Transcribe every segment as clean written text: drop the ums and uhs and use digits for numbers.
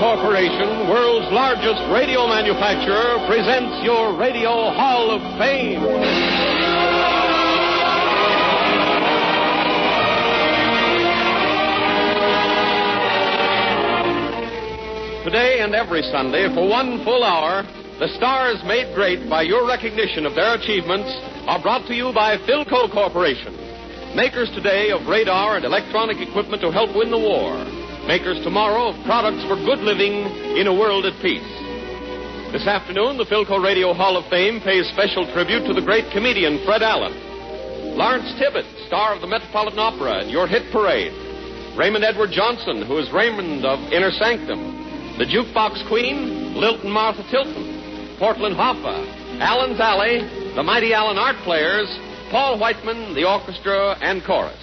Corporation, world's largest radio manufacturer, presents your Radio Hall of Fame. Today and every Sunday, for 1 full hour, the stars made great by your recognition of their achievements are brought to you by Philco Corporation, makers today of radar and electronic equipment to help win the war, makers tomorrow of products for good living in a world at peace. This afternoon, the Philco Radio Hall of Fame pays special tribute to the great comedian Fred Allen, Lawrence Tibbett, star of the Metropolitan Opera and Your Hit Parade, Raymond Edward Johnson, who is Raymond of Inner Sanctum, the Jukebox Queen, Lilton Martha Tilton, Portland Hoffa, Allen's Alley, the Mighty Allen Art Players, Paul Whiteman, the orchestra, and chorus.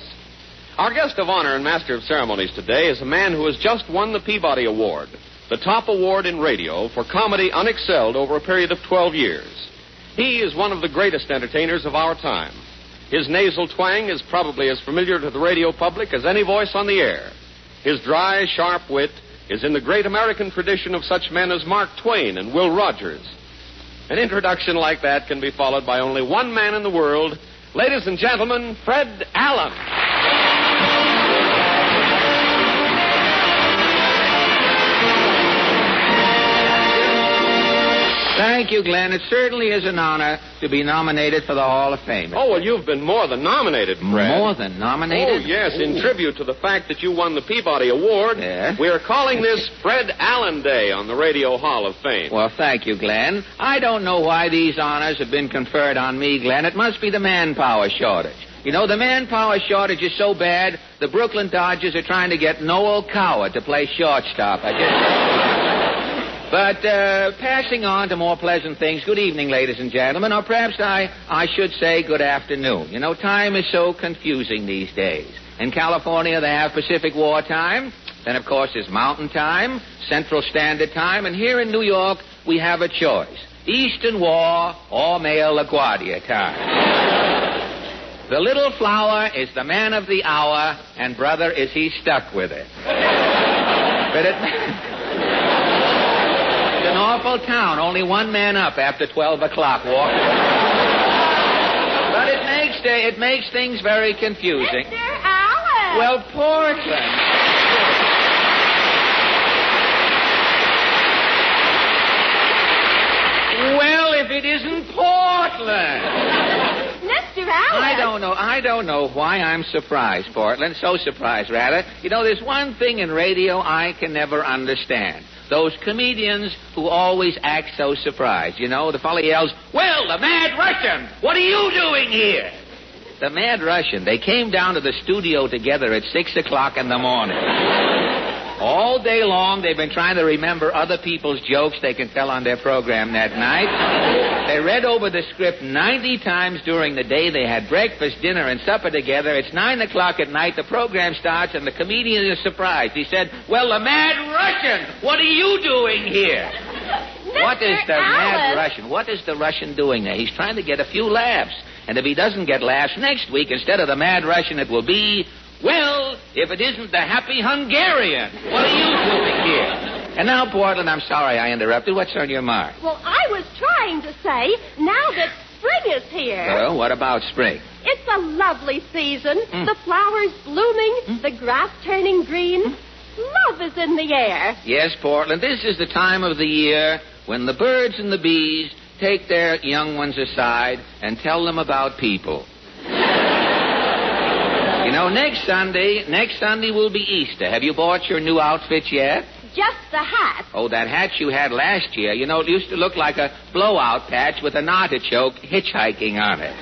Our guest of honor and master of ceremonies today is a man who has just won the Peabody Award, the top award in radio for comedy unexcelled over a period of 12 years. He is one of the greatest entertainers of our time. His nasal twang is probably as familiar to the radio public as any voice on the air. His dry, sharp wit is in the great American tradition of such men as Mark Twain and Will Rogers. An introduction like that can be followed by only one man in the world. Ladies and gentlemen, Fred Allen. Thank you, Glenn. It certainly is an honor to be nominated for the Hall of Fame. Oh, well, you've been more than nominated, Fred. More than nominated? Oh, yes. In tribute to the fact that you won the Peabody Award, yeah, we are calling this Fred Allen Day on the Radio Hall of Fame. Well, thank you, Glenn. I don't know why these honors have been conferred on me, Glenn. It must be the manpower shortage. You know, the manpower shortage is so bad, the Brooklyn Dodgers are trying to get Noel Coward to play shortstop. But passing on to more pleasant things, good evening, ladies and gentlemen, or perhaps I should say good afternoon. You know, time is so confusing these days. In California, they have Pacific War time. Then, of course, there's Mountain Time, Central Standard Time, and here in New York, we have a choice. Eastern War or Male LaGuardia time. The little flower is the man of the hour, and brother, is he stuck with it. But it's an awful town. Only one man up after 12 o'clock walking. But it makes things very confusing. Mr. Allen! Well, Portland. Well, if it isn't Portland. Mr. Allen! I don't know why I'm surprised, Portland. So surprised, rather. You know, there's one thing in radio I can never understand. Those comedians who always act so surprised. You know, the fellow yells, "Well, the Mad Russian, what are you doing here?" The Mad Russian, they came down to the studio together at 6 o'clock in the morning. All day long, they've been trying to remember other people's jokes they can tell on their program that night. They read over the script 90 times during the day. They had breakfast, dinner, and supper together. It's 9 o'clock at night. The program starts, and the comedian is surprised. He said, "Well, the Mad Russian, what are you doing here?" What is the Mad Russian? What is the Russian doing there? He's trying to get a few laughs. And if he doesn't get laughs next week, instead of the Mad Russian, it will be, "Well, if it isn't the Happy Hungarian, what are you doing here?" And now, Portland, I'm sorry I interrupted. What's on your mind? Well, I was trying to say, now that spring is here... Well, what about spring? It's a lovely season. The flowers blooming, the grass turning green. Love is in the air. Yes, Portland, this is the time of the year when the birds and the bees take their young ones aside and tell them about people. You know, next Sunday will be Easter. Have you bought your new outfit yet? Just the hat. Oh, that hat you had last year. You know, it used to look like a blowout patch with an artichoke hitchhiking on it.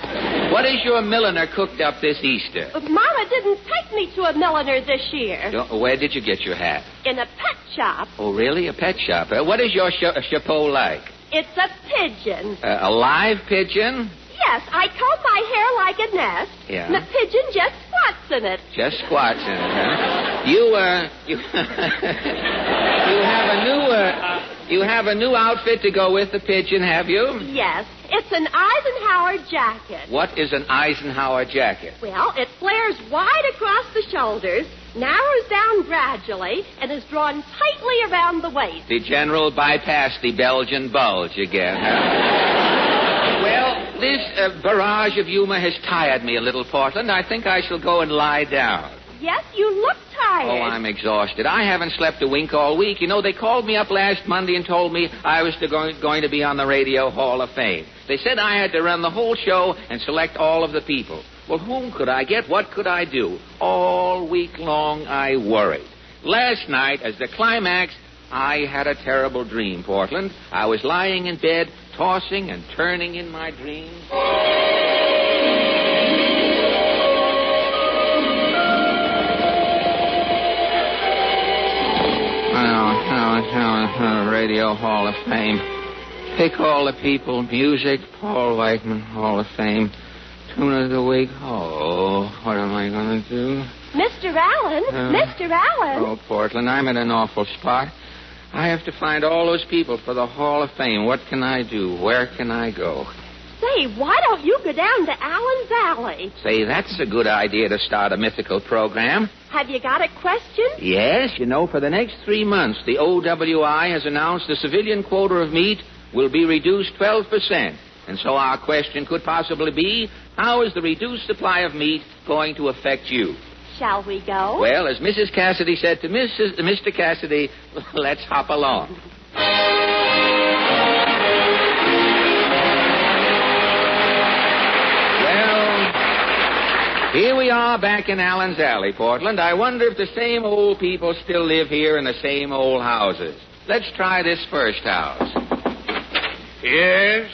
What has your milliner cooked up this Easter? Mama didn't take me to a milliner this year. Where did you get your hat? In a pet shop. Oh, really? A pet shop? What is your chapeau like? It's a pigeon. A live pigeon? Yes, I comb my hair like a nest. Yeah. And the pigeon just squats in it. Just squats in it, huh? You You have a new outfit to go with the pigeon, have you? Yes, it's an Eisenhower jacket. What is an Eisenhower jacket? Well, it flares wide across the shoulders, narrows down gradually, and is drawn tightly around the waist. The general bypassed the Belgian bulge again, huh? Well, this barrage of humor has tired me a little, Portland. I think I shall go and lie down. Yes, you look tired. Oh, I'm exhausted. I haven't slept a wink all week. You know, they called me up last Monday and told me I was going to be on the Radio Hall of Fame. They said I had to run the whole show and select all of the people. Well, whom could I get? What could I do? All week long, I worried. Last night, as the climax, I had a terrible dream, Portland. I was lying in bed, tossing and turning in my dreams. Radio Hall of Fame. Pick all the people. Music, Paul Whiteman, Hall of Fame. Tune of the week. Oh, what am I going to do? Mr. Allen, Mr. Allen. Oh, Portland, I'm in an awful spot. I have to find all those people for the Hall of Fame. What can I do? Where can I go? Say, why don't you go down to Allen Valley? Say, that's a good idea to start a mythical program. Have you got a question? Yes, you know, for the next 3 months, the OWI has announced the civilian quota of meat will be reduced 12%. And so our question could possibly be, how is the reduced supply of meat going to affect you? Shall we go? Well, as Mrs. Cassidy said to Mr. Cassidy, let's hop along. Here we are back in Allen's Alley, Portland. I wonder if the same old people still live here in the same old houses. Let's try this first house. Yes?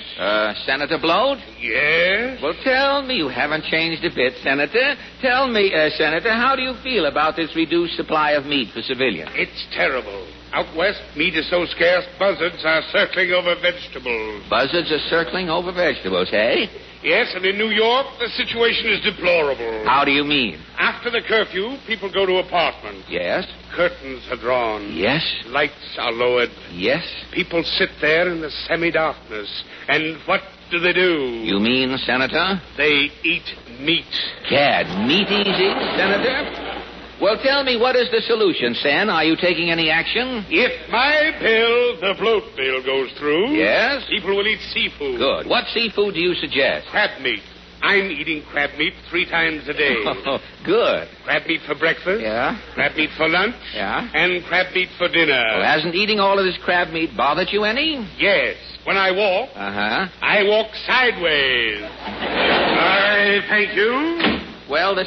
Senator Bloat? Yes? Well, tell me, you haven't changed a bit, Senator. Tell me, Senator, how do you feel about this reduced supply of meat for civilians? It's terrible. Out west, meat is so scarce, buzzards are circling over vegetables. Buzzards are circling over vegetables, eh? Yes, and in New York, the situation is deplorable. How do you mean? After the curfew, people go to apartments. Yes? Curtains are drawn. Yes? Lights are lowered. Yes? People sit there in the semi-darkness. And what do? You mean, Senator? They eat meat. Gad, meat easy, Senator? Well, tell me, what is the solution, Sen? Are you taking any action? If my bill, the bloat bill, goes through... Yes? People will eat seafood. Good. What seafood do you suggest? Crab meat. I'm eating crab meat 3 times a day. Oh, good. Crab meat for breakfast. Yeah? Crab meat for lunch. Yeah? And crab meat for dinner. Well, hasn't eating all of this crab meat bothered you any? Yes. When I walk, I walk sideways. I thank you. Well, the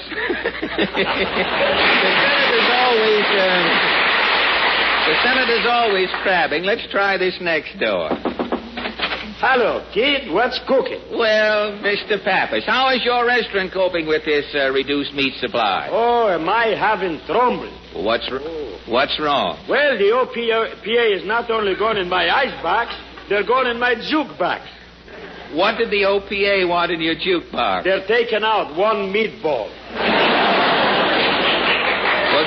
senator's always crabbing. Let's try this next door. Hello, kid. What's cooking? Well, Mr. Pappas, how is your restaurant coping with this reduced meat supply? Oh, am I having trouble? What's wrong? Well, the OPA is not only gone in my icebox, they're gone in my jukebox. What did the OPA want in your jukebox? They're taking out 1 meatball. Well,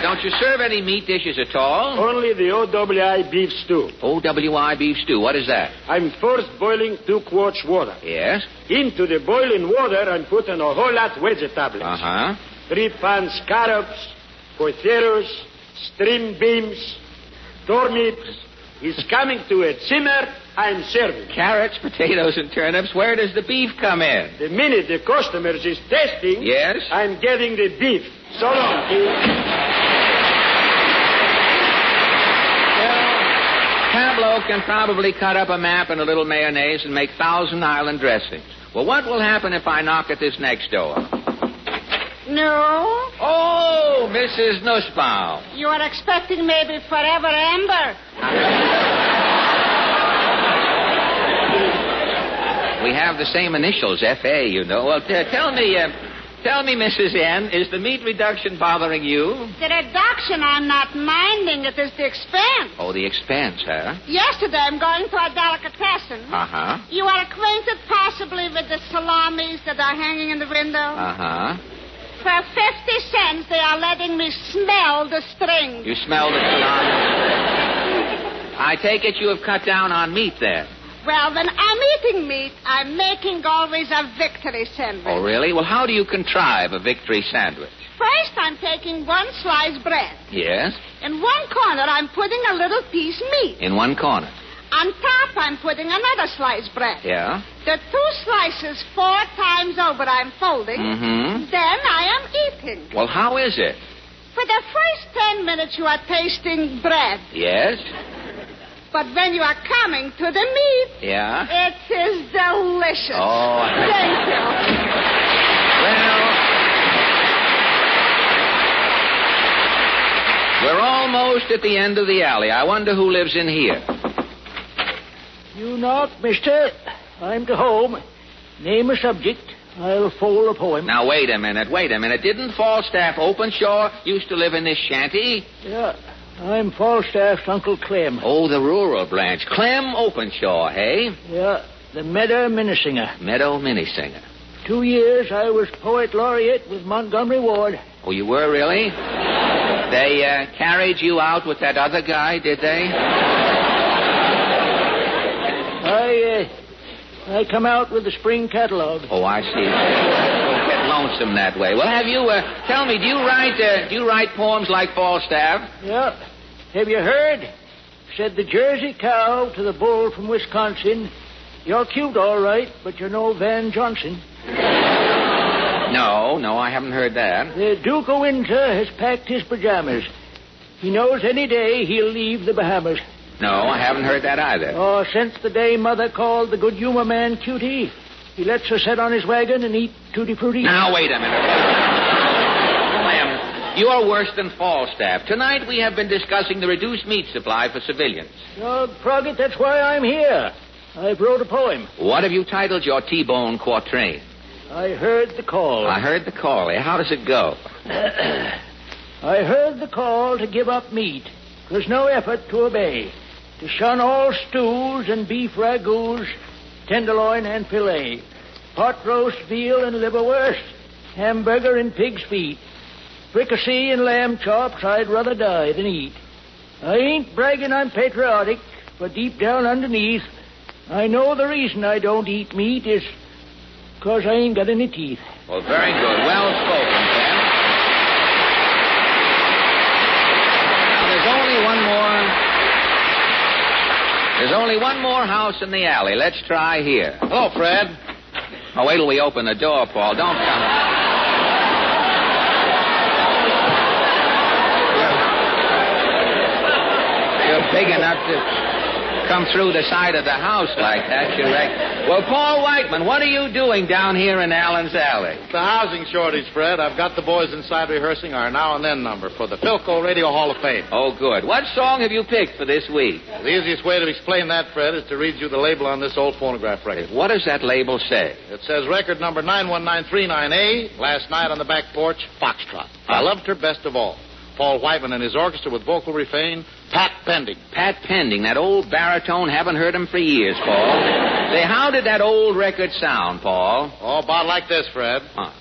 don't you serve any meat dishes at all? Only the OWI beef stew. OWI beef stew. What is that? I'm first boiling 2 quarts water. Yes? Into the boiling water, I'm putting a whole lot vegetables. 3 pound scallops, potatoes, string beans, turnips. It's coming to a simmer. I'm serving. Carrots, potatoes, and turnips. Where does the beef come in? The minute the customers is tasting, yes, I'm getting the beef. So long, kid. Well, Pablo can probably cut up a map and a little mayonnaise and make Thousand Island dressings. Well, what will happen if I knock at this next door? No. Oh, Mrs. Nussbaum. You are expecting maybe Forever Amber. We have the same initials, F.A., you know. Well, tell me, Mrs. N, is the meat reduction bothering you? The reduction I'm not minding. It is the expense. Oh, the expense, huh? Yesterday I'm going to a delicatessen. You are acquainted possibly with the salamis that are hanging in the window? For 50 cents, they are letting me smell the string. You smell the salami? I take it you have cut down on meat then. Well, when I'm eating meat, I'm making always a victory sandwich. Oh, really? Well, how do you contrive a victory sandwich? First, I'm taking one slice bread. Yes? In one corner, I'm putting a little piece meat. In one corner. On top, I'm putting another slice bread. Yeah? The 2 slices 4 times over I'm folding. Mm-hmm. Then I am eating. Well, how is it? For the first 10 minutes, you are tasting bread. Yes? But when you are coming to the meat, Yeah? it is delicious. Oh. Thank you. Well, we're almost at the end of the alley. I wonder who lives in here. You knock, mister. I'm to home. Name a subject. I'll fold a poem. Now, wait a minute. Didn't Falstaff Openshaw used to live in this shanty? Yeah. I'm Falstaff's Uncle Clem. Oh, the rural branch. Clem Openshaw, hey? Yeah. The Meadow Minnesinger. Meadow Minnesinger. 2 years I was poet laureate with Montgomery Ward. Oh, you were, really? They carried you out with that other guy, did they? I come out with the spring catalog. Oh, I see. Don't get lonesome that way. Well, have you, tell me, do you write poems like Falstaff? Yeah. Have you heard? Said the Jersey cow to the bull from Wisconsin, "You're cute, all right, but you're no Van Johnson." No, I haven't heard that. The Duke of Windsor has packed his pajamas. He knows any day he'll leave the Bahamas. No, I haven't heard that either. Oh, since the day Mother called the good humor man Cutie, he lets her sit on his wagon and eat tutti frutti. Now, wait a minute. Clem, you're worse than Falstaff. Tonight we have been discussing the reduced meat supply for civilians. Proggett, that's why I'm here. I've wrote a poem. What have you titled your T-Bone quatrain? I heard the call. I heard the call, eh? How does it go? I heard the call to give up meat. 'Twas no effort to obey. To shun all stews and beef ragouts, tenderloin and filet, pot roast veal and liverwurst, hamburger and pig's feet, fricassee and lamb chops I'd rather die than eat. I ain't bragging I'm patriotic, but deep down underneath, I know the reason I don't eat meat is 'cause I ain't got any teeth. Well, very good. Well spoken, Ken. Now, There's only one more house in the alley. Let's try here. Hello, Fred. Oh, wait till we open the door, Paul. Don't come. You're big enough to come through the side of the house like that, you reckon. Well, Paul Whiteman, what are you doing down here in Allen's Alley? The housing shortage, Fred. I've got the boys inside rehearsing our Now and Then number for the Philco Radio Hall of Fame. Oh, good. What song have you picked for this week? The easiest way to explain that, Fred, is to read you the label on this old phonograph record. What does that label say? It says record number 91939A, last night on the back porch, Foxtrot. I loved her best of all. Paul Whiteman and his orchestra with vocal refrain, Pat Pending. Pat Pending, that old baritone. Haven't heard him for years, Paul. Say, how did that old record sound, Paul? Oh, about like this, Fred. Huh.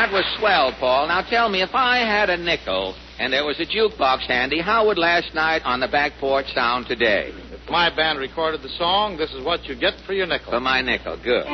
That was swell, Paul. Now tell me, if I had a nickel and there was a jukebox handy, how would last night on the back porch sound today? If my band recorded the song, this is what you get for your nickel. For my nickel. Good.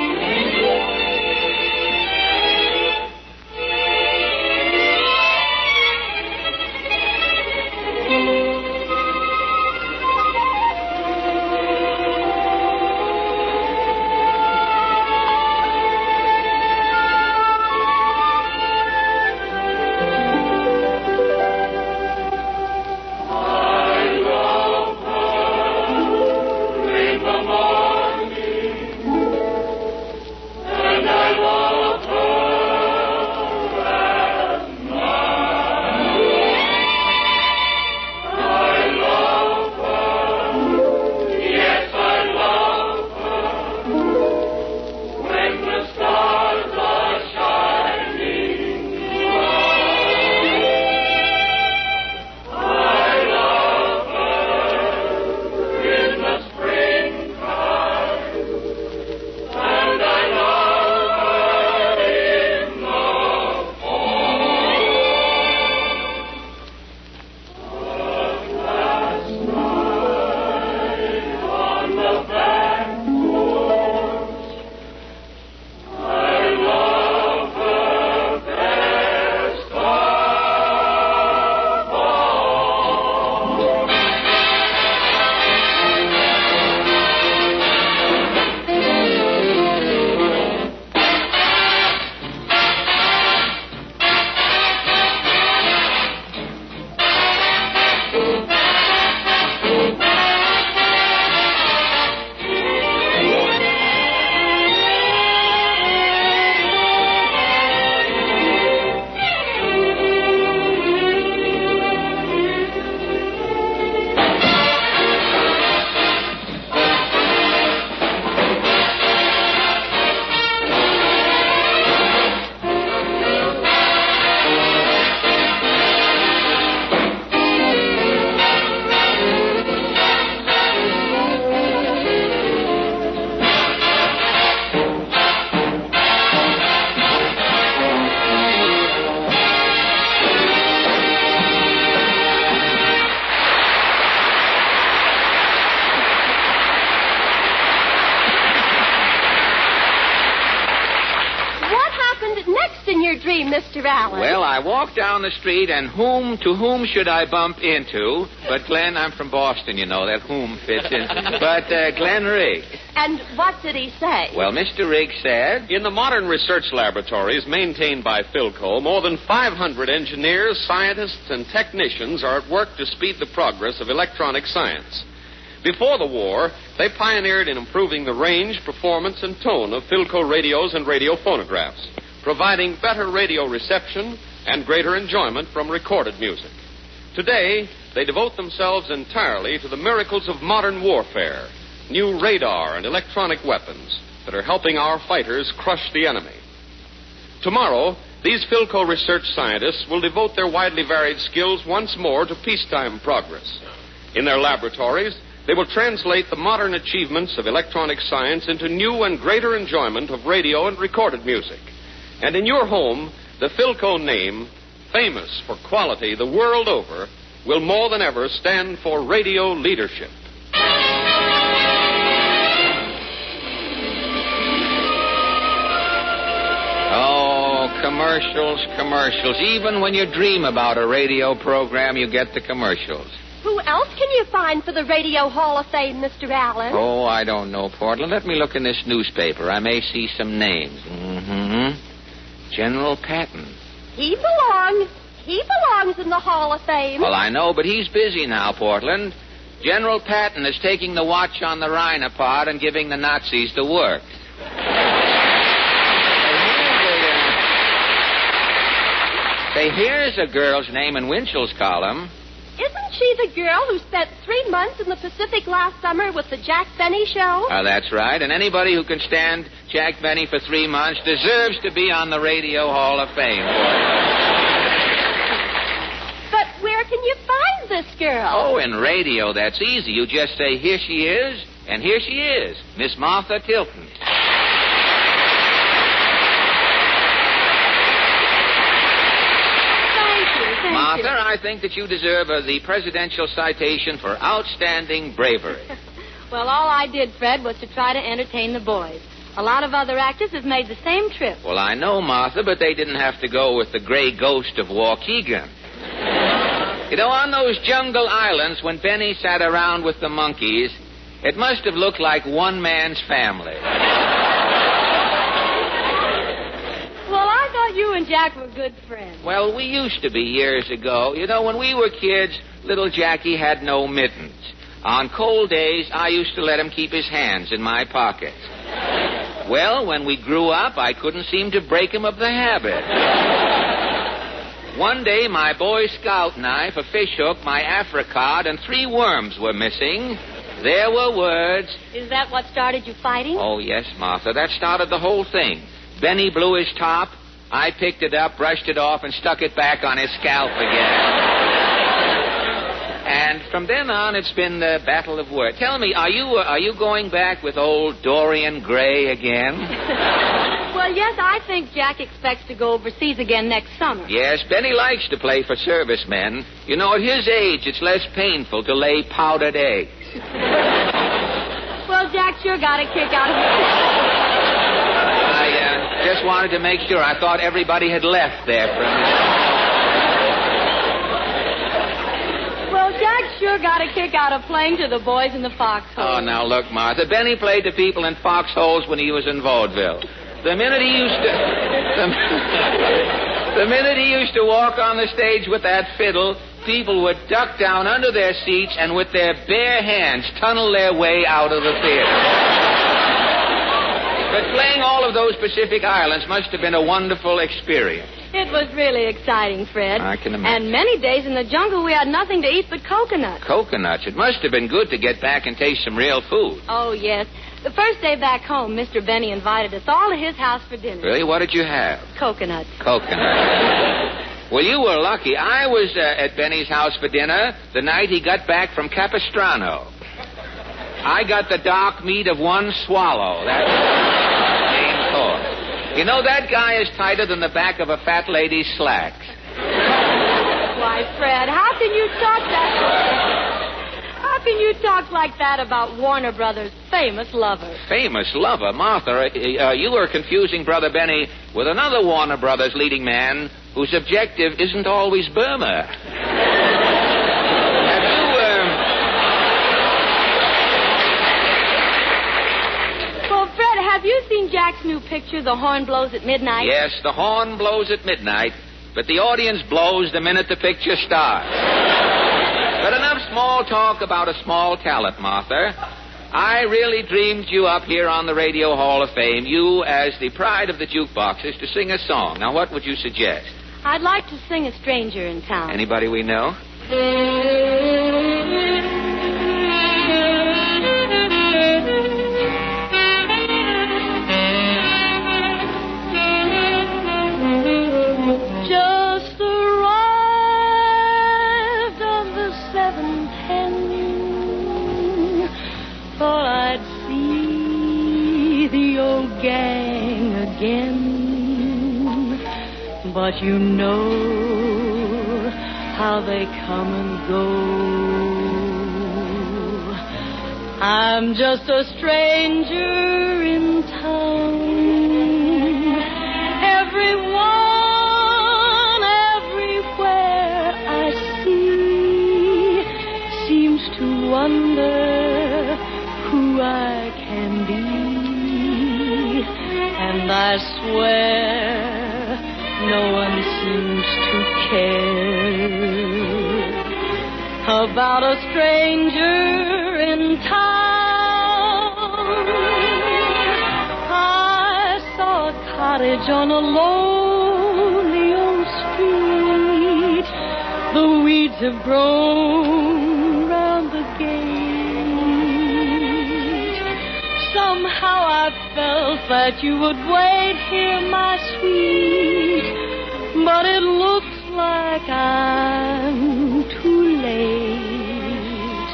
Mr. Allen? Well, I walked down the street, and to whom should I bump into? But, Glenn, I'm from Boston, you know. That whom fits in. But Glenn Rigg. And what did he say? Well, Mr. Rigg said... In the modern research laboratories maintained by Philco, more than 500 engineers, scientists, and technicians are at work to speed the progress of electronic science. Before the war, they pioneered in improving the range, performance, and tone of Philco radios and radio phonographs, providing better radio reception and greater enjoyment from recorded music. Today, they devote themselves entirely to the miracles of modern warfare, new radar and electronic weapons that are helping our fighters crush the enemy. Tomorrow, these Philco research scientists will devote their widely varied skills once more to peacetime progress. In their laboratories, they will translate the modern achievements of electronic science into new and greater enjoyment of radio and recorded music. And in your home, the Philco name, famous for quality the world over, will more than ever stand for radio leadership. Oh, commercials. Even when you dream about a radio program, you get the commercials. Who else can you find for the Radio Hall of Fame, Mr. Allen? Oh, I don't know, Portland. Let me look in this newspaper. I may see some names. General Patton. He belongs in the Hall of Fame. Well, I know, but he's busy now, Portland. General Patton is taking the watch on the Rhine apart and giving the Nazis the work. Say, here's a girl's name in Winchell's column. Isn't she the girl who spent 3 months in the Pacific last summer with the Jack Benny show? That's right. And anybody who can stand Jack Benny for 3 months deserves to be on the Radio Hall of Fame. But where can you find this girl? Oh, in radio, that's easy. You just say, here she is, and here she is, Miss Martha Tilton. Thank Martha, you. I think that you deserve the Presidential Citation for Outstanding Bravery. Well, all I did, Fred, was to try to entertain the boys. A lot of other actors have made the same trip. Well, I know, Martha, but they didn't have to go with the gray ghost of Waukegan. You know, on those jungle islands, when Benny sat around with the monkeys, it must have looked like one man's family. Well, I thought you and Jack were good friends. Well, we used to be years ago. You know, when we were kids, little Jackie had no mittens. On cold days, I used to let him keep his hands in my pockets. Well, when we grew up, I couldn't seem to break him of the habit. One day, my Boy Scout knife, a fishhook, my apricot, and 3 worms were missing. There were words. Is that what started you fighting? Oh, yes, Martha. That started the whole thing. Benny blew his top. I picked it up, brushed it off, and stuck it back on his scalp again. And from then on, it's been the battle of words. Tell me, are you going back with old Dorian Gray again? Well, yes, I think Jack expects to go overseas again next summer. Yes, Benny likes to play for servicemen. You know, at his age, it's less painful to lay powdered eggs. Well, Jack sure got a kick out of it. I just wanted to make sure. I thought everybody had left there for a minute. Well, Jack sure got a kick out of playing to the boys in the foxhole. Oh, now look, Martha. Benny played to people in foxholes when he was in vaudeville. The minute he used to walk on the stage with that fiddle, people would duck down under their seats and with their bare hands tunnel their way out of the theater. But playing all of those Pacific Islands must have been a wonderful experience. It was really exciting, Fred. I can imagine. And many days in the jungle we had nothing to eat but coconuts. Coconuts. It must have been good to get back and taste some real food. Oh, yes. The first day back home, Mr. Benny invited us all to his house for dinner. Really? What did you have? Coconuts. Coconuts. Well, you were lucky. I was at Benny's house for dinner the night he got back from Capistrano. I got the dark meat of one swallow. That's the main course. You know, that guy is tighter than the back of a fat lady's slacks. Why, Fred, how can you talk like that about Warner Brothers' famous lover? Famous lover? Martha, you are confusing Brother Benny with another Warner Brothers leading man whose objective isn't always Burma. Have you seen Jack's new picture, The Horn Blows at Midnight? Yes, the horn blows at midnight, but the audience blows the minute the picture starts. But enough small talk about a small talent, Martha. I really dreamed you up here on the Radio Hall of Fame, you as the pride of the jukeboxes, to sing a song. Now, what would you suggest? I'd like to sing A Stranger in Town. Anybody we know? Gang again, but you know how they come and go. I'm just a stranger in town. Everyone, everywhere I see seems to wonder who I can be. And I swear no one seems to care about a stranger in town. I saw a cottage on a lonely old street. The weeds have grown round the gate. Somehow I felt that you would wait here, my sweet, but it looks like I'm too late.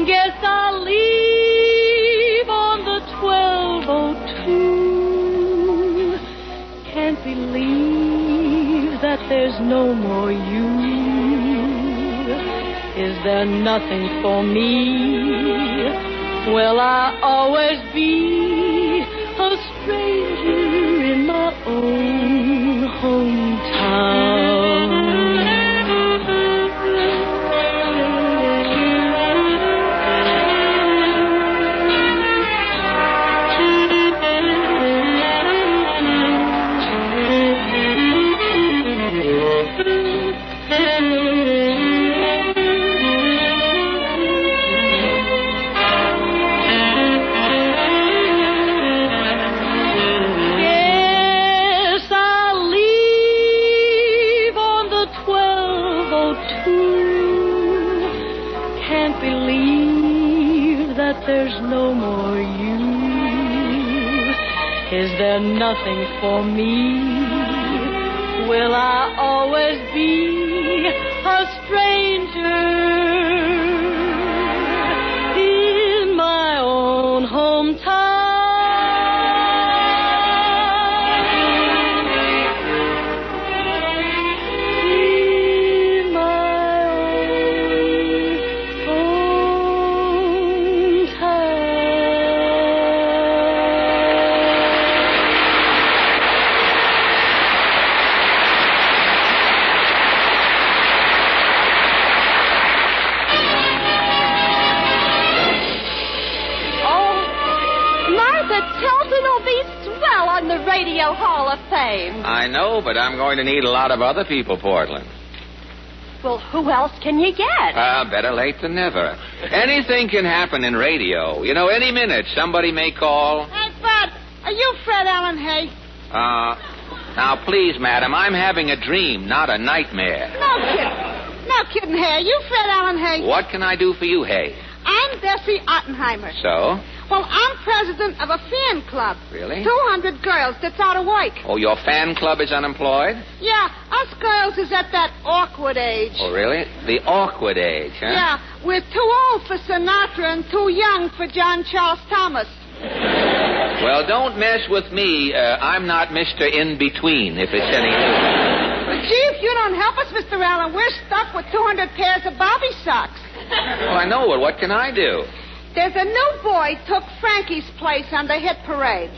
Guess I'll leave on the 12:02. Can't believe that there's no more you there nothing for me? Will I always be a stranger in my own hometown? There's no more you. Is there nothing for me? Will I always be a stranger in my own hometown? Radio Hall of Fame. I know, but I'm going to need a lot of other people, Portland. Well, who else can you get? Better late than never. Anything can happen in radio. You know, any minute somebody may call. Hey, Bud, are you Fred Allen Hay? Now, please, madam, I'm having a dream, not a nightmare. No kidding, Hay. Are you Fred Allen Hay? What can I do for you, Hay? I'm Bessie Ottenheimer. So? Well, I'm president of a fan club. Really? 200 girls that's out of work. Oh, your fan club is unemployed? Yeah, us girls is at that awkward age. Oh, really? The awkward age, huh? Yeah, we're too old for Sinatra and too young for John Charles Thomas. Well, don't mess with me. I'm not Mr. In-Between, if it's any use. But, gee, if you don't help us, Mr. Allen, we're stuck with 200 pairs of Bobby socks. Well, I know, but what can I do? There's a new boy took Frankie's place on the hit parade.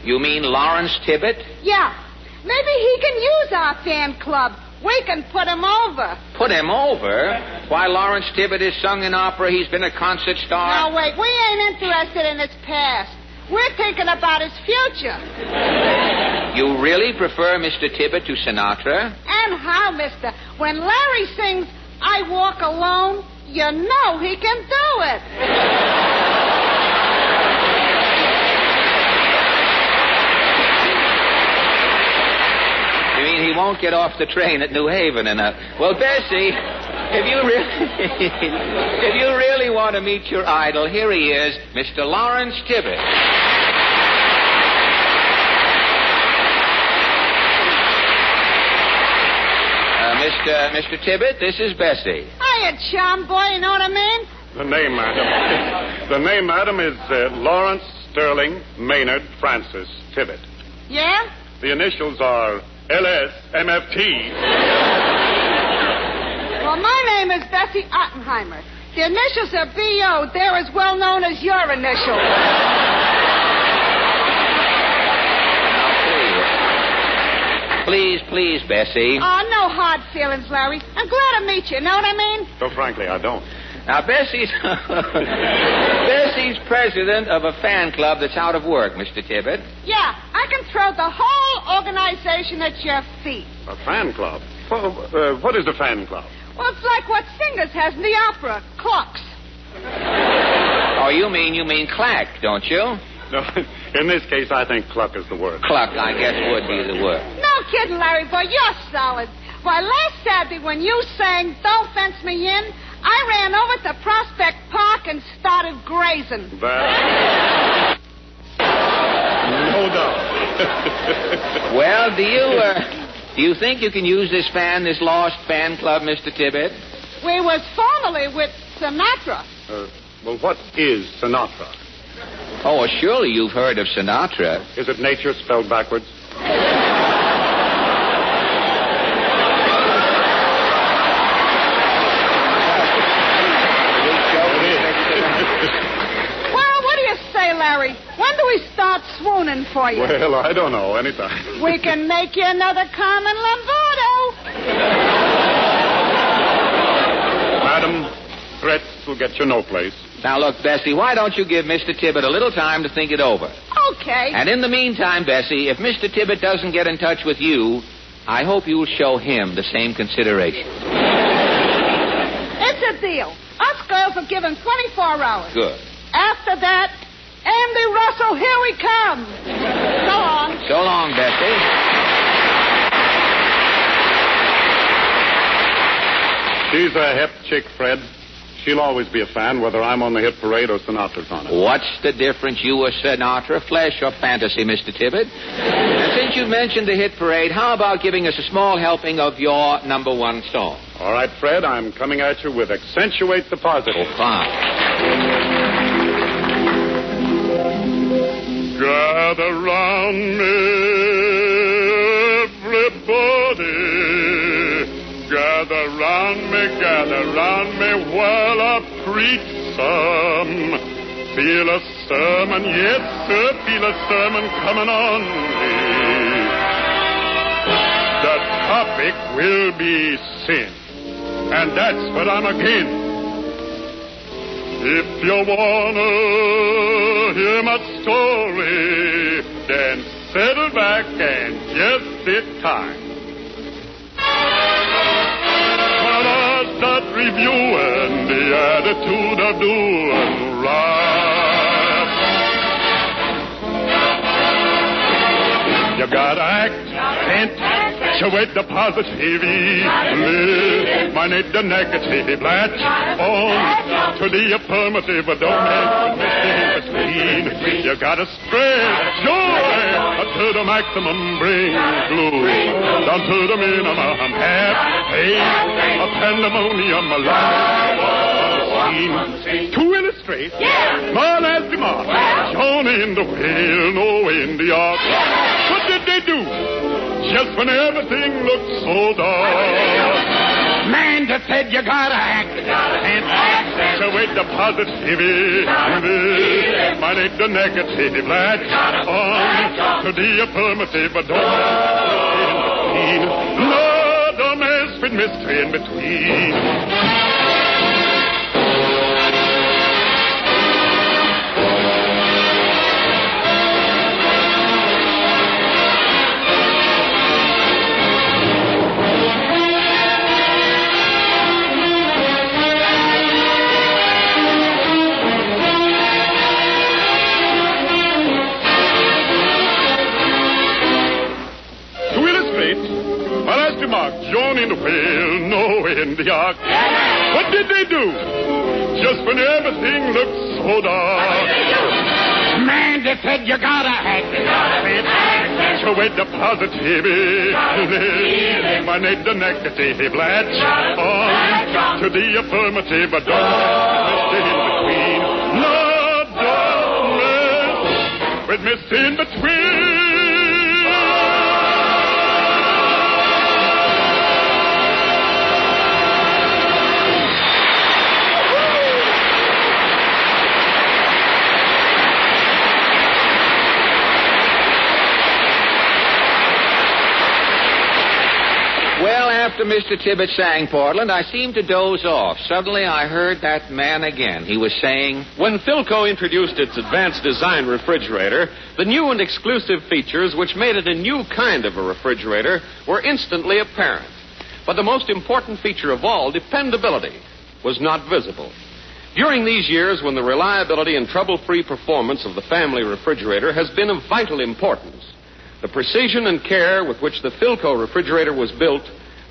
You mean Lawrence Tibbett? Yeah. Maybe he can use our fan club. We can put him over. Put him over? Why, Lawrence Tibbett has sung in opera. He's been a concert star. Now, wait. We ain't interested in his past. We're thinking about his future. You really prefer Mr. Tibbett to Sinatra? And how, mister? When Larry sings I Walk Alone, you know he can do it. You mean he won't get off the train at New Haven and Well, Bessie, if you really want to meet your idol, here he is, Mr. Lawrence Tibbett. Mr. Tibbett, this is Bessie. Hiya, chum boy, you know what I mean? The name, madam, is Lawrence Sterling Maynard Francis Tibbett. Yeah? The initials are LSMFT. Well, my name is Bessie Ottenheimer. The initials are B.O. They're as well known as your initials. Please, Bessie. Oh, no hard feelings, Larry. I'm glad to meet you. Know what I mean? So, frankly, I don't. Now, Bessie's president of a fan club that's out of work, Mr. Tibbett. Yeah, I can throw the whole organization at your feet. A fan club? What is a fan club? Well, it's like what Singers has in the opera, clocks. Oh, you mean clack, don't you? No, in this case, I think cluck is the word. Cluck, I guess, would be the word. No kidding, Larry, boy, you're solid. Why, last Saturday when you sang Don't Fence Me In, I ran over to Prospect Park and started grazing. That... No doubt. Well, do you think you can use this lost fan club, Mr. Tibbett? We was formerly with Sinatra. Well, what is Sinatra? Oh, well, surely you've heard of Sinatra. Is it nature spelled backwards? Harry. When do we start swooning for you? Well, I don't know. Anytime. We can make you another Carmen Lombardo. Madam, threats will get you no place. Now, look, Bessie, why don't you give Mr. Tibbet a little time to think it over? Okay. And in the meantime, Bessie, if Mr. Tibbet doesn't get in touch with you, I hope you'll show him the same consideration. It's a deal. Us girls are given 24 hours. Good. After that, Andy Russell, here we come. So long. So long, Bessie. She's a hip chick, Fred. She'll always be a fan, whether I'm on the hit parade or Sinatra's on it. What's the difference, you or Sinatra, flesh or fantasy, Mr. Tibbet? And since you mentioned the hit parade, how about giving us a small helping of your number one song? All right, Fred, I'm coming at you with Accentuate the Positive. Oh, fine. Gather round me, everybody. Gather round me while I preach some. Feel a sermon, yes, sir, feel a sermon coming on me. The topic will be sin, and that's what I'm against. If you wanna hear my story, then settle back and just sit tight. Start reviewing the attitude of doing right. You gotta accentuate the positivity, eliminate the negative, latch on to the affirmative, but don't miss in between. You gotta spread joy to the maximum, bring gloom down to the minimum, have faith, a pandemonium, a life to illustrate, small as the mark, shown in the whale, no in the ark. What did they do? Just when everything looked so dark. Man just said you gotta act and accentuate the positivity, eliminate the negative, latch on to the affirmative, but don't in between. No, don't mess with mystery in between. Joan in the whale, no in the ark. What did they do? Just when everything looked so dark. Man, they said you gotta act. Accentuate the positivity, eliminate the negative, latch on to the affirmative, but don't miss in between. No, don't miss with miss in between. After Mr. Tibbet sang Portland, I seemed to doze off. Suddenly, I heard that man again. He was saying, when Philco introduced its advanced design refrigerator, the new and exclusive features which made it a new kind of a refrigerator were instantly apparent. But the most important feature of all, dependability, was not visible. During these years, when the reliability and trouble-free performance of the family refrigerator has been of vital importance, the precision and care with which the Philco refrigerator was built,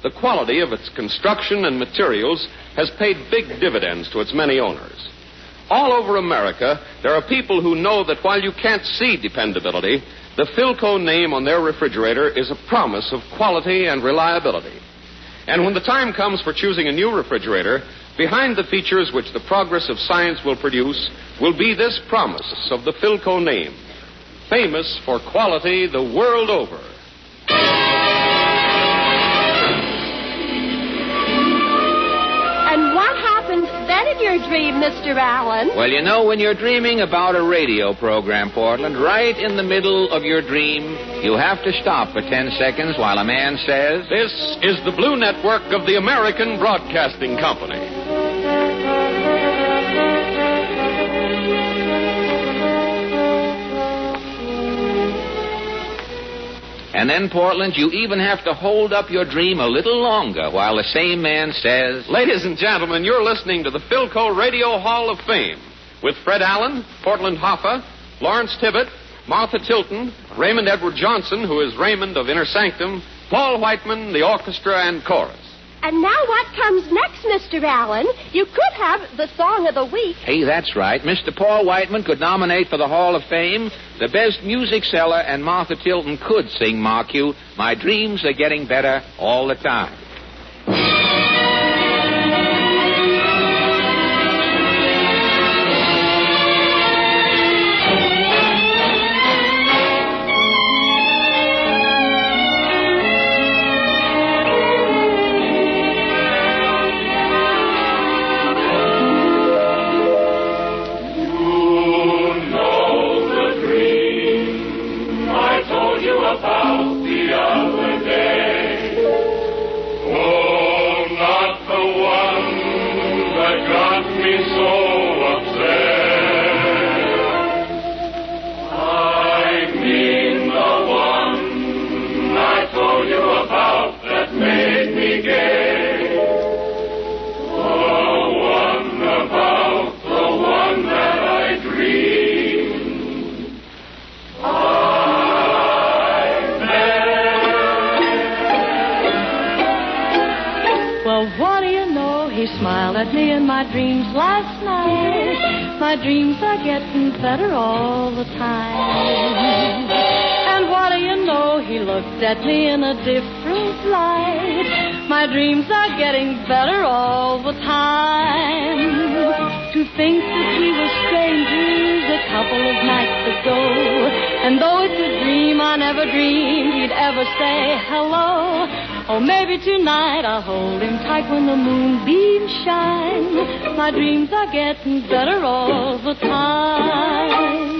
the quality of its construction and materials has paid big dividends to its many owners. All over America, there are people who know that while you can't see dependability, the Philco name on their refrigerator is a promise of quality and reliability. And when the time comes for choosing a new refrigerator, behind the features which the progress of science will produce will be this promise of the Philco name, famous for quality the world over. And what happens then in your your dream, Mr. Allen? Well, you know, when you're dreaming about a radio program, Portland, right in the middle of your dream, you have to stop for 10 seconds while a man says... This is the Blue Network of the American Broadcasting Company. And then, Portland, you even have to hold up your dream a little longer while the same man says... Ladies and gentlemen, you're listening to the Philco Radio Hall of Fame with Fred Allen, Portland Hoffa, Lawrence Tibbett, Martha Tilton, Raymond Edward Johnson, who is Raymond of Inner Sanctum, Paul Whiteman, the orchestra and chorus. And now what comes next, Mr. Allen? You could have the Song of the Week. Hey, that's right. Mr. Paul Whiteman could nominate for the Hall of Fame the best music seller, and Martha Tilton could sing, mark you, My Dreams Are Getting Better All the Time. Smiled at me in my dreams last night. My dreams are getting better all the time. And what do you know, he looked at me in a different light. My dreams are getting better all the time. To think that we were strangers a couple of nights ago. And though it's a dream, I never dreamed he'd ever say hello. Oh, maybe tonight I'll hold him tight when the moonbeams shine. My dreams are getting better all the time.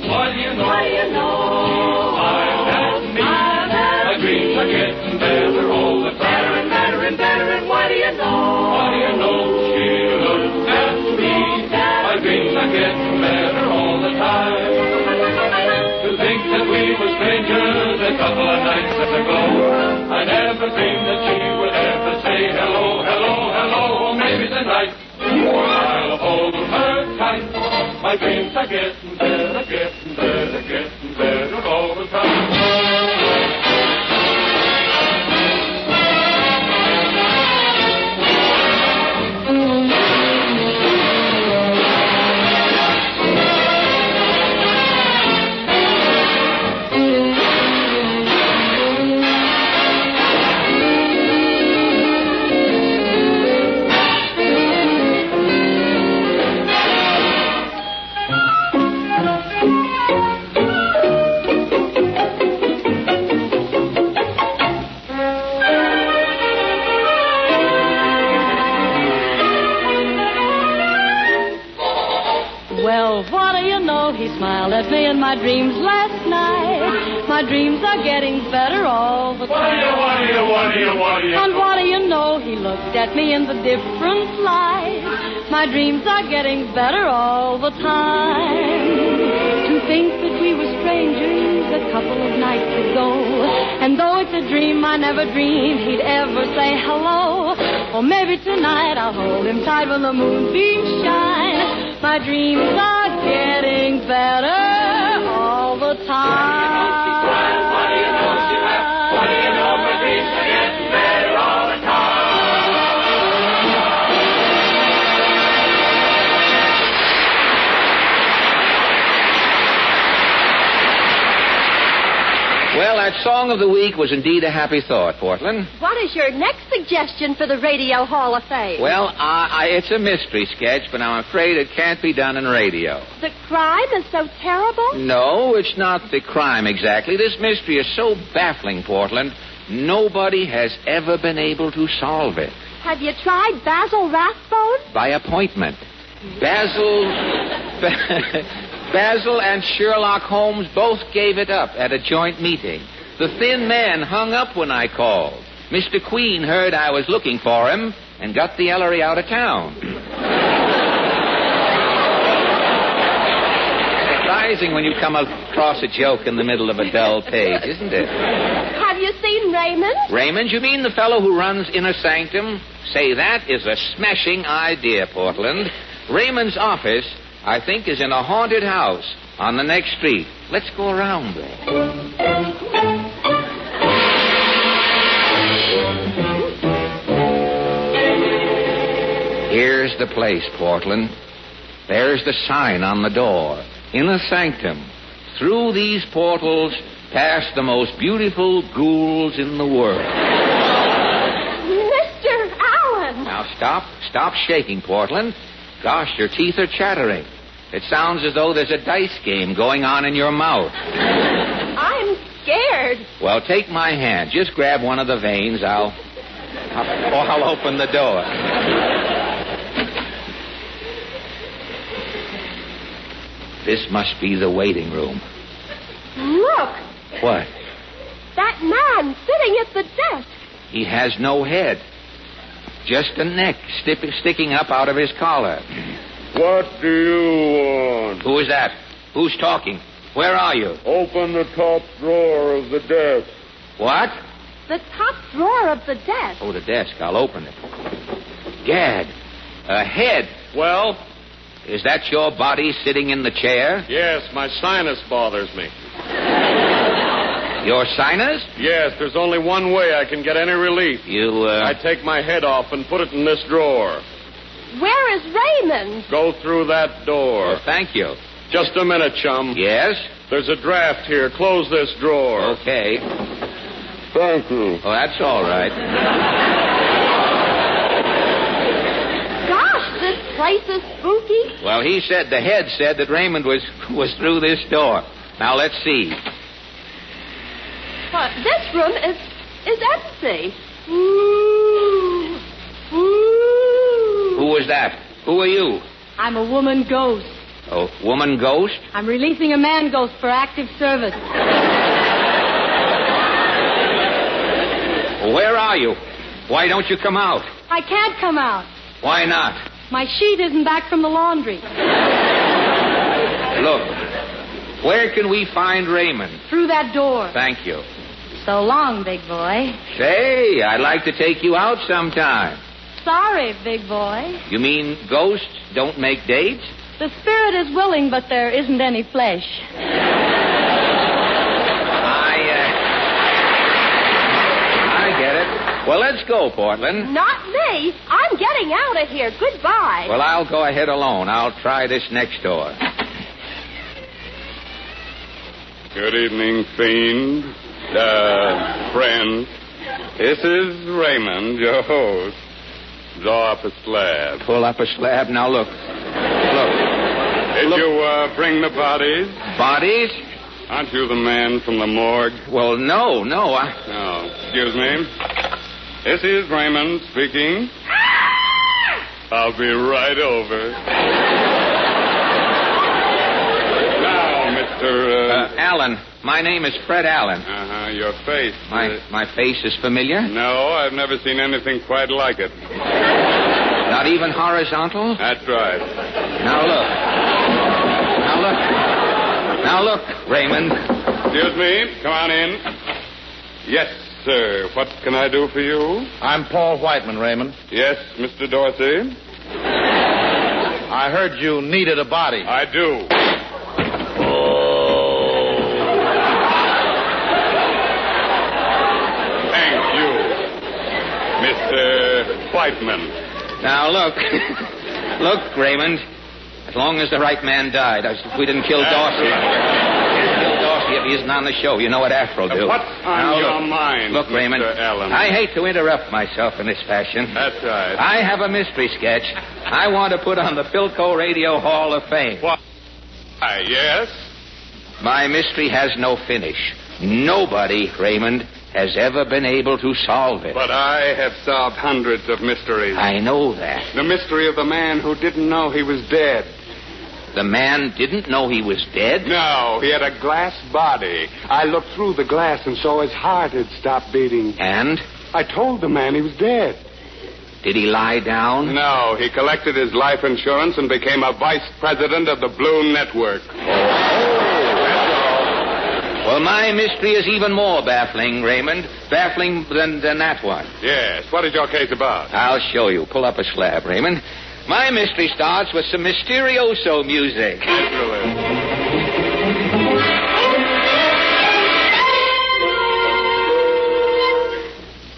What do you know? Getting better all the time. Better and better, and what do you know? What do you know? She looks at me. My dreams are getting better all the time. To think that we were strangers a couple of nights ago. I never dreamed that she would ever say hello, hello, hello. Maybe tonight I'll hold her tight. My dreams are getting better, getting better, getting better all the time. He smiled at me in my dreams last night. My dreams are getting better all the time. And what do you know? He looked at me in the different light. My dreams are getting better all the time. To think that we were strangers a couple of nights ago. And though it's a dream, I never dreamed he'd ever say hello. Or maybe tonight I'll hold him tight when the moonbeams shine. My dreams are getting better all the time. What do you know? She laughed. What do you know? My dreams are getting better all the Well, that song of the week was indeed a happy thought, Portland. What is your next suggestion for the Radio Hall of Fame? Well, it's a mystery sketch, but I'm afraid it can't be done in radio. The crime is so terrible? No, it's not the crime exactly. This mystery is so baffling, Portland. Nobody has ever been able to solve it. Have you tried Basil Rathbone? By appointment. Basil and Sherlock Holmes both gave it up at a joint meeting. The thin man hung up when I called. Mr. Queen heard I was looking for him and got the Ellery out of town. Surprising when you come across a joke in the middle of a dull page, isn't it? Have you seen Raymond? Raymond? You mean the fellow who runs Inner Sanctum? Say, that is a smashing idea, Portland. Raymond's office, I think, is in a haunted house on the next street. Let's go around there. Here's the place, Portland. There's the sign on the door. Inner Sanctum. Through these portals pass the most beautiful ghouls in the world. Mr. Allen! Now stop shaking, Portland. Gosh, your teeth are chattering. It sounds as though there's a dice game going on in your mouth. I'm scared. Well, take my hand. Just grab one of the veins. I'll open the door. This must be the waiting room. Look. What? That man sitting at the desk. He has no head. Just a neck sticking up out of his collar. What do you want? Who is that? Who's talking? Where are you? Open the top drawer of the desk. What? The top drawer of the desk. Oh, the desk. I'll open it. Gad. A head. Well? Is that your body sitting in the chair? Yes, my sinus bothers me. Your sinus? Yes, there's only one way I can get any relief. I take my head off and put it in this drawer. Where is Raymond? Go through that door. Oh, thank you. Just a minute, chum. Yes? There's a draft here. Close this drawer. Okay. Thank you. Oh, that's all right. Gosh, this place is spooky. Well, the head said that Raymond was through this door. Now, let's see. This room is empty. Ooh. Ooh. Who was that? Who are you? I'm a woman ghost. Oh, woman ghost? I'm releasing a man ghost for active service. Where are you? Why don't you come out? I can't come out. Why not? My sheet isn't back from the laundry. Look, where can we find Raymond? Through that door. Thank you. So long, big boy. Say, I'd like to take you out sometime. Sorry, big boy. You mean ghosts don't make dates? The spirit is willing, but there isn't any flesh. I get it. Well, let's go, Portland. Not me. I'm getting out of here. Goodbye. Well, I'll go ahead alone. I'll try this next door. Good evening, fiend. Friend. This is Raymond, your host. Draw up a slab. Pull up a slab. Now, look. Did you bring the bodies? Bodies? Aren't you the man from the morgue? Well, no. No, excuse me. This is Raymond speaking. I'll be right over. Now, Mr. Allen. My name is Fred Allen. Your face. My face is familiar? No, I've never seen anything quite like it. Not even horizontal? That's right. Now look, Raymond. Excuse me. Come on in. Yes, sir. What can I do for you? I'm Paul Whiteman, Raymond. Yes, Mr. Dorsey? I heard you needed a body. I do. Thank you, Mr. Whiteman. Now, look, Raymond. As long as the right man died. We didn't kill Dorsey. if he isn't on the show. You know what Afro'll do. What's on your mind, Look, Raymond, Mr. Allen? I hate to interrupt myself in this fashion. That's right. I have a mystery sketch I want to put on the Philco Radio Hall of Fame. What? Yes? My mystery has no finish. Nobody, Raymond, has ever been able to solve it. But I have solved hundreds of mysteries. I know that. The mystery of the man who didn't know he was dead. The man didn't know he was dead? No, he had a glass body. I looked through the glass and saw his heart had stopped beating. And? I told the man he was dead. Did he lie down? No, he collected his life insurance and became a vice president of the Blue Network. Well, my mystery is even more baffling, Raymond. Baffling than that one. Yes. What is your case about? I'll show you. Pull up a slab, Raymond. My mystery starts with some mysterioso music.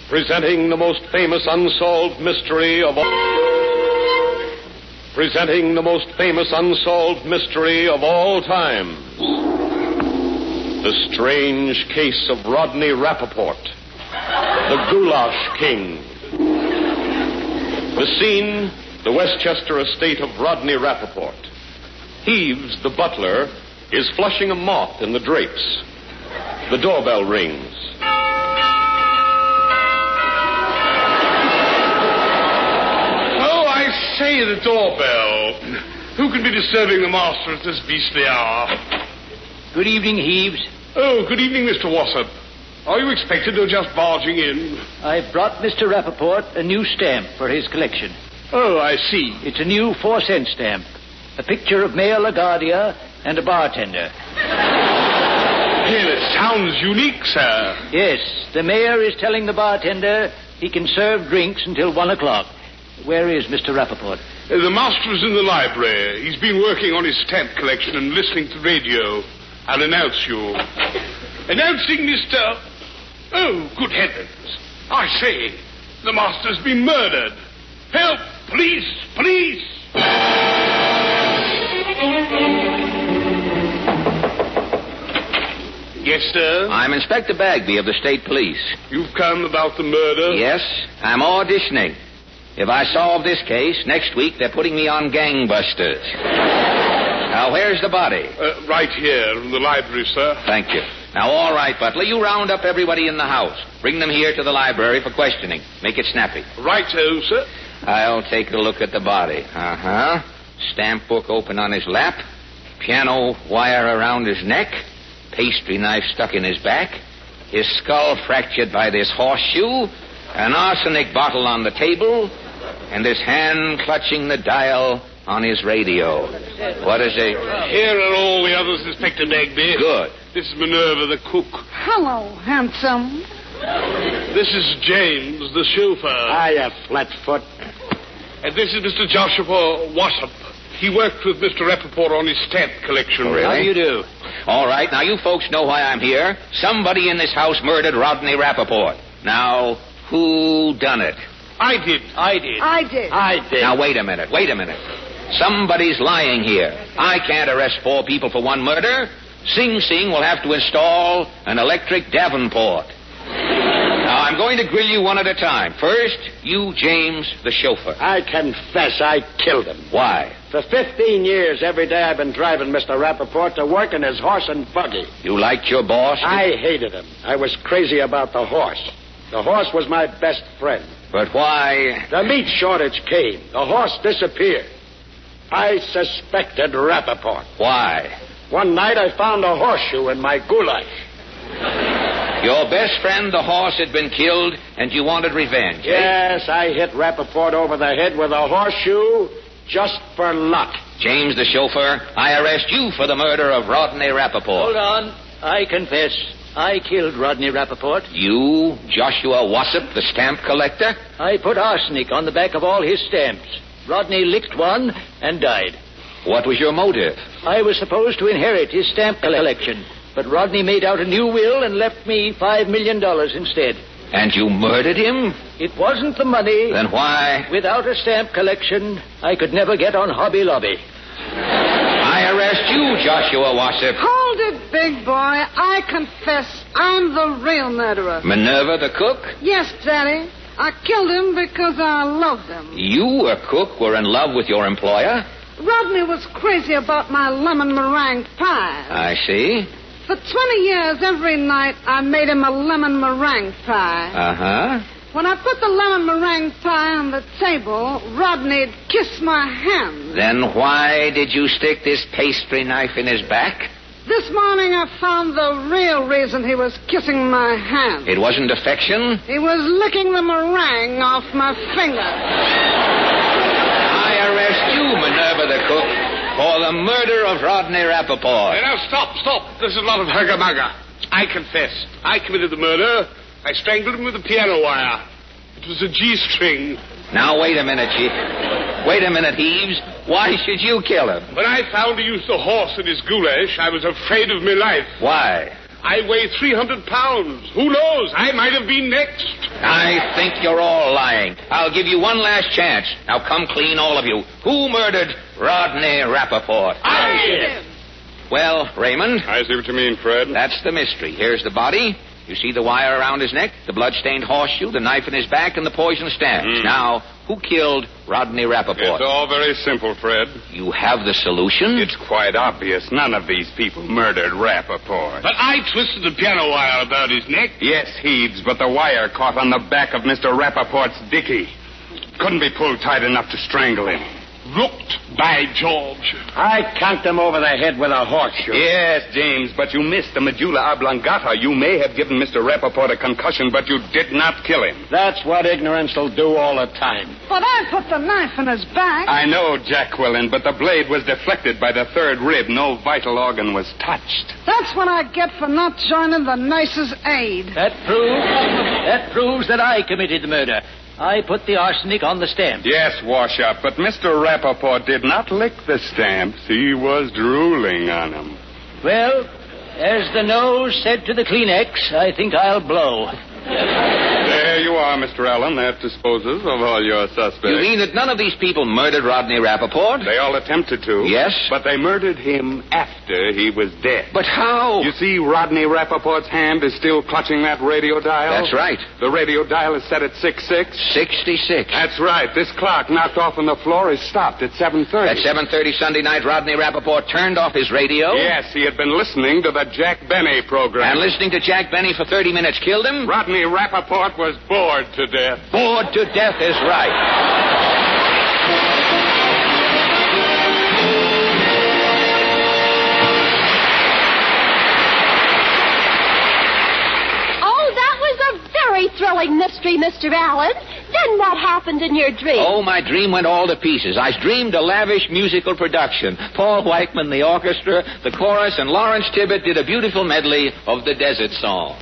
Presenting the most famous unsolved mystery of all... Presenting the most famous unsolved mystery of all times. The strange case of Rodney Rappaport, the Goulash King. The scene, the Westchester estate of Rodney Rappaport. Heaves, the butler, is flushing a moth in the drapes. The doorbell rings. Oh, I say, the doorbell. Who can be disturbing the master at this beastly hour? Good evening, Heaves. Oh, good evening, Mr. Wassop. Are you expected or just barging in? I've brought Mr. Rappaport a new stamp for his collection. Oh, I see. It's a new 4-cent stamp. A picture of Mayor LaGuardia and a bartender. Well, it sounds unique, sir. Yes, the mayor is telling the bartender he can serve drinks until 1 o'clock. Where is Mr. Rappaport? The master is in the library. He's been working on his stamp collection and listening to radio. I'll announce you. Announcing Mr... Oh, good heavens. I say, the master's been murdered. Help! Police! Police! Yes, sir? I'm Inspector Bagby of the State Police. You've come about the murder? Yes, I'm auditioning. If I solve this case, next week they're putting me on Gangbusters. Now, where's the body? Right here in the library, sir. Thank you. Now, all right, Butler, you round up everybody in the house. Bring them here to the library for questioning. Make it snappy. Right-o, sir. I'll take a look at the body. Uh-huh. Stamp book open on his lap. Piano wire around his neck. Pastry knife stuck in his back. His skull fractured by this horseshoe. An arsenic bottle on the table. And his hand clutching the dial on his radio. What is it? Here are all the others, Inspector Bagby. Good. This is Minerva, the cook. Hello, handsome. This is James, the chauffeur. Hiya, Flatfoot. And this is Mr. Joshua Wassop. He worked with Mr. Rappaport on his stamp collection. Oh, really? How do you do? All right, now you folks know why I'm here. Somebody in this house murdered Rodney Rappaport. Now, who done it? I did. Now, wait a minute. Somebody's lying here. I can't arrest 4 people for one murder. Sing Sing will have to install an electric Davenport. Now, I'm going to grill you one at a time. First, you, James, the chauffeur. I confess I killed him. Why? For 15 years, every day I've been driving Mr. Rappaport to work in his horse and buggy. You liked your boss? I hated him. I was crazy about the horse. The horse was my best friend. But why? The meat shortage came. The horse disappeared. I suspected Rappaport. Why? One night I found a horseshoe in my goulash. Your best friend, the horse, had been killed, and you wanted revenge, Yes, I hit Rappaport over the head with a horseshoe just for luck. James, the chauffeur, I arrest you for the murder of Rodney Rappaport. Hold on. I confess. I killed Rodney Rappaport. You, Joshua Wassop, the stamp collector? I put arsenic on the back of all his stamps. Rodney licked one and died. What was your motive? I was supposed to inherit his stamp collection, but Rodney made out a new will and left me $5 million instead. And you murdered him? It wasn't the money. Then why? Without a stamp collection, I could never get on Hobby Lobby. I arrest you, Joshua Wassop. Hold it, big boy, I confess I'm the real murderer. Minerva the cook? Yes, Daddy. I killed him because I loved him. You, a cook, were in love with your employer? Rodney was crazy about my lemon meringue pie. I see. For 20 years, every night, I made him a lemon meringue pie. Uh-huh. When I put the lemon meringue pie on the table, Rodney'd kiss my hand. Then why did you stick this pastry knife in his back? This morning I found the real reason he was kissing my hand. It wasn't affection? He was licking the meringue off my finger. I arrest you, Minerva the cook, for the murder of Rodney Rappaport. Now, stop. There's a lot of hugger-mugger. I confess. I committed the murder. I strangled him with a piano wire. It was a G-string. Now, wait a minute, Heaves. Why should you kill him? When I found he used the horse in his goulash, I was afraid of my life. Why? I weigh 300 pounds. Who knows? I might have been next. I think you're all lying. I'll give you one last chance. Now, come clean, all of you. Who murdered Rodney Rappaport? I did. Well, Raymond. I see what you mean, Fred. That's the mystery. Here's the body. You see the wire around his neck, the blood-stained horseshoe, the knife in his back, and the poison stabs. Now, who killed Rodney Rappaport? It's all very simple, Fred. You have the solution? It's quite obvious. None of these people murdered Rappaport. But I twisted the piano wire about his neck. Yes, Heaves, but the wire caught on the back of Mr. Rappaport's dicky. Couldn't be pulled tight enough to strangle him. Looked, by George. I conked him over the head with a horseshoe. Yes, James, but you missed the medulla oblongata. You may have given Mr. Rappaport a concussion, but you did not kill him. That's what ignorance will do all the time. But I put the knife in his back. I know, Jacqueline, but the blade was deflected by the third rib. No vital organ was touched. That's what I get for not joining the nurse's aid. That proves that I committed the murder. I put the arsenic on the stamp. Yes, Wash-Up, but Mr. Rappaport did not lick the stamps. He was drooling on them. Well, as the nose said to the Kleenex, I think I'll blow. There you are, Mr. Allen. That disposes of all your suspects. You mean that none of these people murdered Rodney Rappaport? They all attempted to. Yes? But they murdered him after he was dead. But how? You see, Rodney Rappaport's hand is still clutching that radio dial? That's right. The radio dial is set at 66? 66. That's right. This clock knocked off on the floor is stopped at 7:30. At 7:30 Sunday night, Rodney Rappaport turned off his radio? Yes, he had been listening to the Jack Benny program. And listening to Jack Benny for 30 minutes killed him? Rodney Rappaport was bored to death. Bored to death is right. Oh, that was a very thrilling mystery, Mr. Allen. Then what happened in your dream? Oh, my dream went all to pieces. I dreamed a lavish musical production. Paul Whiteman, the orchestra, the chorus, and Lawrence Tibbett did a beautiful medley of the Desert Song.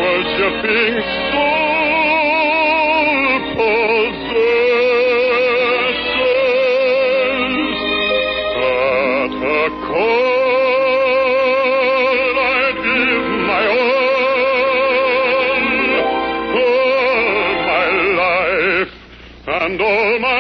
worshiping soul possesses. At a call I'd give my all my life and all my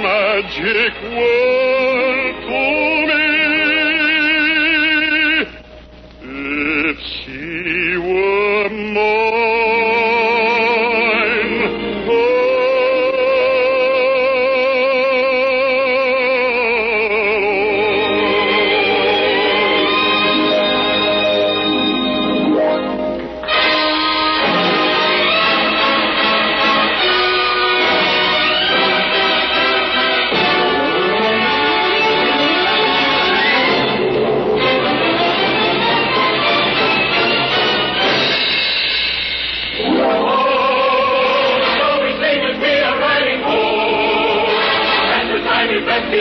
magic word to me. If she were mine,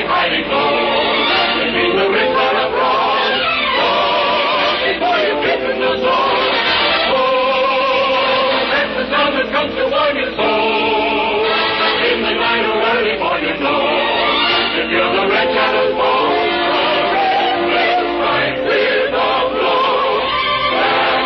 hiding low, between the rich and abroad. Oh, before you get in the zone. Oh, that's the sound that comes to warm your soul. In the night or early morning, know. If you're the red shadow's bone, the red strike with a blow. That's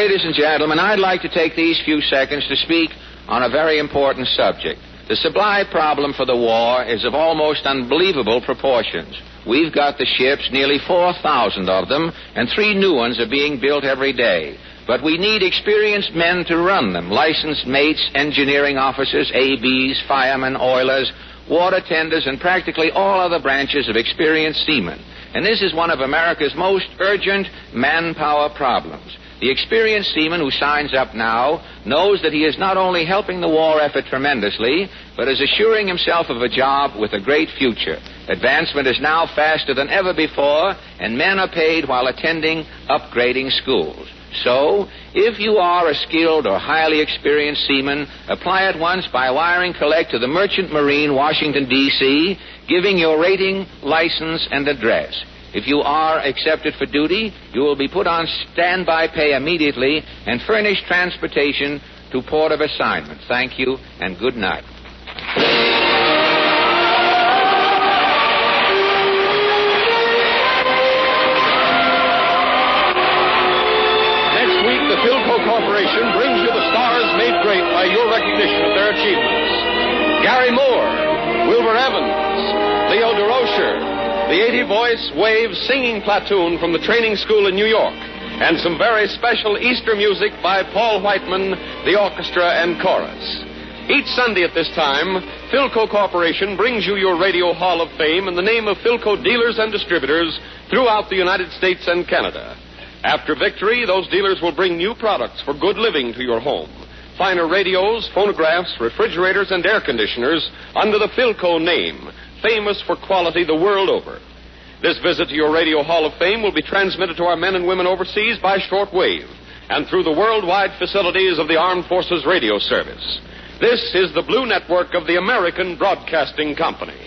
Ladies and gentlemen, I'd like to take these few seconds to speak on a very important subject. The supply problem for the war is of almost unbelievable proportions. We've got the ships, nearly 4,000 of them, and 3 new ones are being built every day. But we need experienced men to run them, licensed mates, engineering officers, ABs, firemen, oilers, water tenders, and practically all other branches of experienced seamen. And this is one of America's most urgent manpower problems. The experienced seaman who signs up now knows that he is not only helping the war effort tremendously, but is assuring himself of a job with a great future. Advancement is now faster than ever before, and men are paid while attending upgrading schools. So, if you are a skilled or highly experienced seaman, apply at once by wiring collect to the Merchant Marine, Washington, D.C., giving your rating, license, and address. If you are accepted for duty, you will be put on standby pay immediately and furnished transportation to port of assignment. Thank you, and good night. Next week, the Philco Corporation brings you the stars made great by your recognition of their achievements. Gary Moore, Wilbur Evans, Leo DeRocher, the 80-voice wave singing platoon from the training school in New York, and some very special Easter music by Paul Whiteman, the orchestra and chorus. Each Sunday at this time, Philco Corporation brings you your Radio Hall of Fame in the name of Philco dealers and distributors throughout the United States and Canada. After victory, those dealers will bring new products for good living to your home. Finer radios, phonographs, refrigerators, and air conditioners under the Philco name, famous for quality the world over. This visit to your Radio Hall of Fame will be transmitted to our men and women overseas by shortwave and through the worldwide facilities of the Armed Forces Radio Service. This is the Blue Network of the American Broadcasting Company.